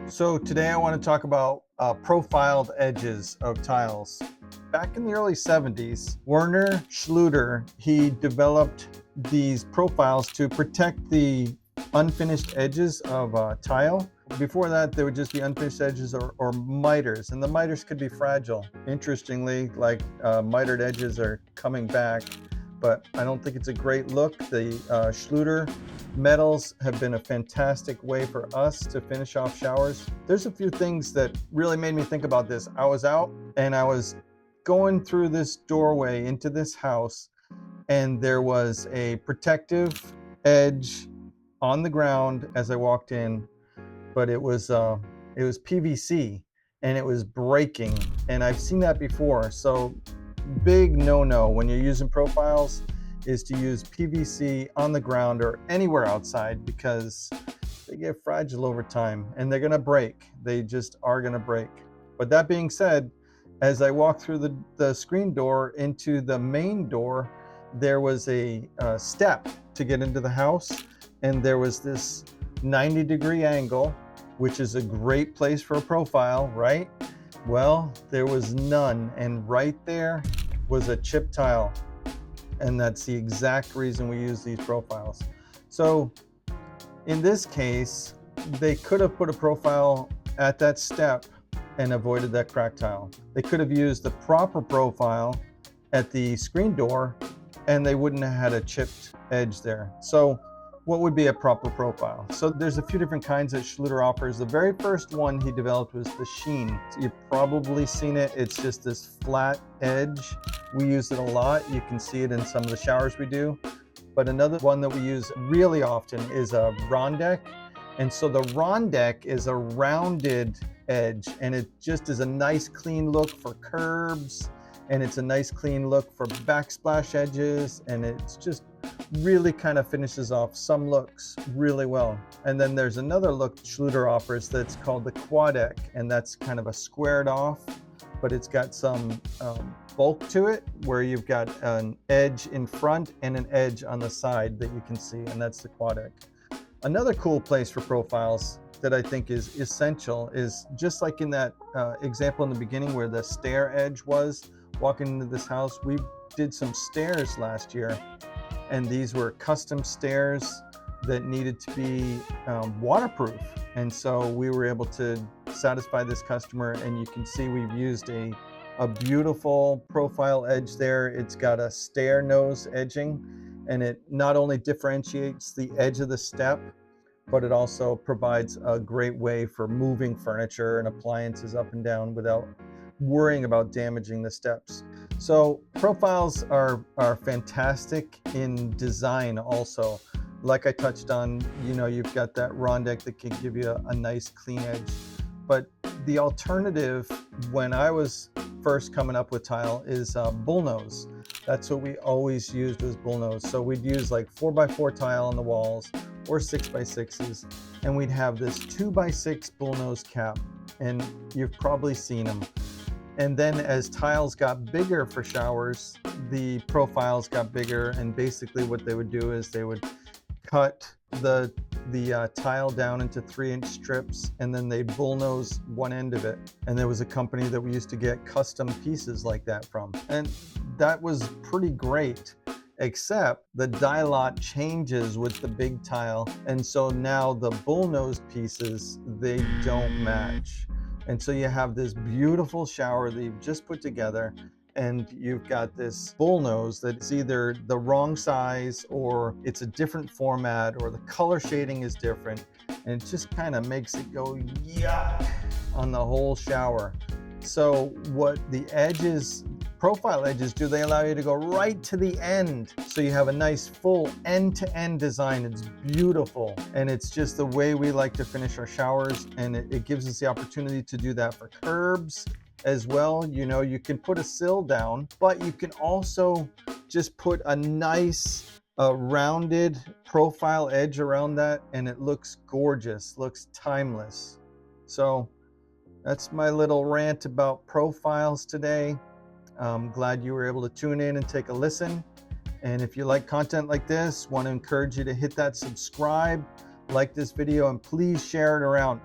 So today I want to talk about profiled edges of tiles. Back in the early 70s, Werner Schluter, he developed these profiles to protect the unfinished edges of a tile. Before that, there would just be unfinished edges or miters, and the miters could be fragile. Interestingly, like mitered edges are coming back, but I don't think it's a great look. The Schluter metals have been a fantastic way for us to finish off showers. There's a few things that really made me think about this. I was out and I was going through this doorway into this house, and there was a protective edge on the ground as I walked in, but it was PVC and it was breaking, and I've seen that before. So big no-no when you're using profiles is to use PVC on the ground or anywhere outside, because they get fragile over time and they're gonna break. They just are gonna break. But that being said, as I walked through the screen door into the main door, there was a step to get into the house, and there was this 90-degree angle, which is a great place for a profile, right? Well, there was none, and right there was a chip tile, and that's the exact reason we use these profiles. So in this case, they could have put a profile at that step and avoided that crack tile. They could have used the proper profile at the screen door and they wouldn't have had a chipped edge there. So what would be a proper profile? So there's a few different kinds that Schluter offers. The very first one he developed was the Schiene. You've probably seen it. It's just this flat edge. We use it a lot. You can see it in some of the showers we do. But another one that we use really often is a Rondec. And so the Rondec is a rounded edge, and it just is a nice clean look for curbs, and it's a nice clean look for backsplash edges, and it's just really kind of finishes off some looks really well. And then there's another look Schluter offers that's called the Quadec, and that's kind of a squared off, but it's got some bulk to it, where you've got an edge in front and an edge on the side that you can see, and that's the Quadec. Another cool place for profiles that I think is essential is just like in that example in the beginning where the stair edge was walking into this house. We did some stairs last year, and these were custom stairs that needed to be waterproof. And so we were able to satisfy this customer, and you can see we've used a beautiful profile edge there. It's got a stair nose edging, and it not only differentiates the edge of the step, but it also provides a great way for moving furniture and appliances up and down without worrying about damaging the steps. So profiles are fantastic in design also. Like I touched on, you've got that Rondec that can give you a nice clean edge. But the alternative when I was first coming up with tile is Bullnose. That's what we always used, was Bullnose. So we'd use like 4x4 tile on the walls or 6x6s, and we'd have this 2x6 Bullnose cap, and you've probably seen them. And then as tiles got bigger for showers, the profiles got bigger, and basically what they would do is they would cut the tile down into 3-inch strips, and then they bullnose one end of it. And there was a company that we used to get custom pieces like that from, and that was pretty great, except the die lot changes with the big tile, and so now the bullnose pieces, they don't match. And so you have this beautiful shower that you've just put together, and you've got this bullnose that's either the wrong size, or it's a different format, or the color shading is different, and it just kind of makes it go yuck on the whole shower. So what the edges, profile edges do, they allow you to go right to the end, so you have a nice full end-to-end design. It's beautiful, and it's just the way we like to finish our showers, and it gives us the opportunity to do that for curbs as well. You can put a sill down, but you can also just put a nice rounded profile edge around that, and it looks gorgeous, looks timeless. So that's my little rant about profiles today. I'm glad you were able to tune in and take a listen. And if you like content like this, want to encourage you to hit that subscribe, like this video, and please share it around.